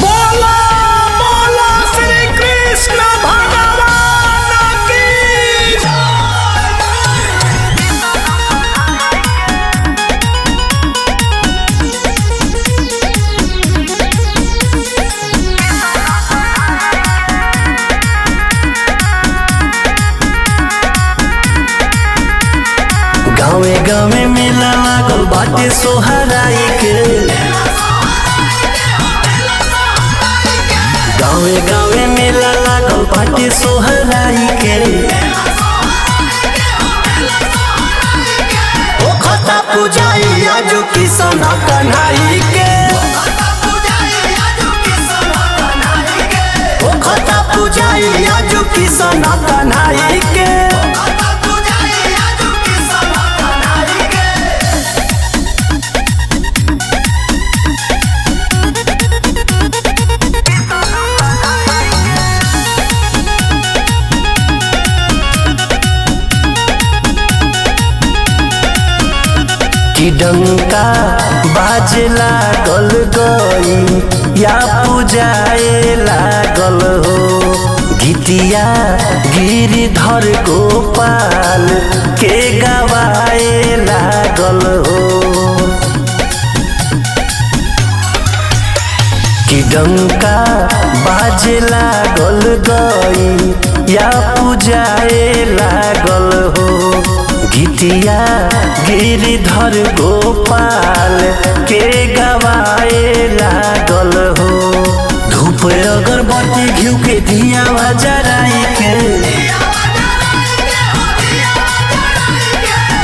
बोला बोला श्री कृष्ण भगवान की गाँवे गाँवे मेला लागल बाटे सोहराई के। गाँवे गाँवे मेला लागल बाटे सोहराई के। ओ खता पूजाई आजू किसन कन्हाई के। ओ खता पूजाई आजू किसन कन्हाई के। कि डंका बाजे लागल गई या पूजाए लागल हो। गीतिया गिरिधर गोपाल के गवाए लागल हो। कि डंका बाजे लागल गई या पूजाए लागल हो। गीतिया गिरिधर गोपाल के गवाए लागल हो। धूप अगरबत्ती घिउ के दिया जराई के।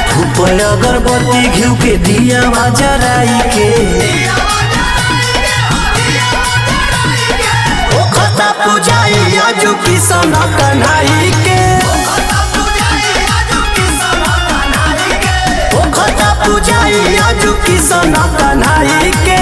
धूप अगरबत्ती घिउ के दिया जराई के। ओ खता पूजाई आजू किसन कन्हाई के। पूजाई आजू किसन कन्हाई के।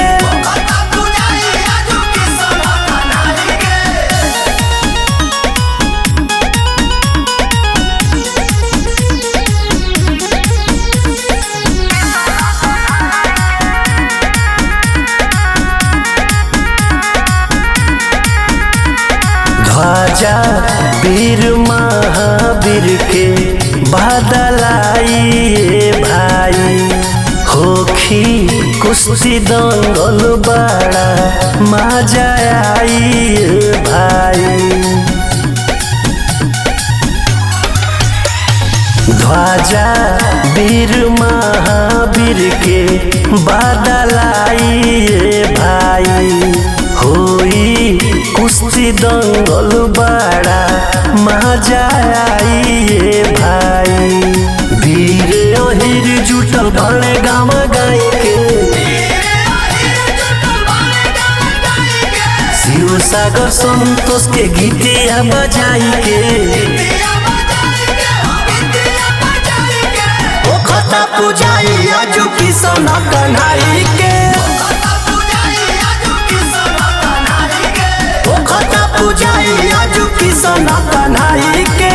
ध्वजा वीर महावीर के बदलाई भाई। होखी कुश्ती दंगल बड़ा मजा आई भाई। ध्वजा वीर महावीर के बदलाई भाई। होई कुश्ती दंगल बड़ा मजा आई भाई। वीर अहिर जुटल बड़े गाँव गाई के। शिव सागर संतोष के गीतिया बजाई के। ओ खता पूजाई आजू किसन कन्हाई के। ओ खता पूजाई आजू किसन कन्हाई के।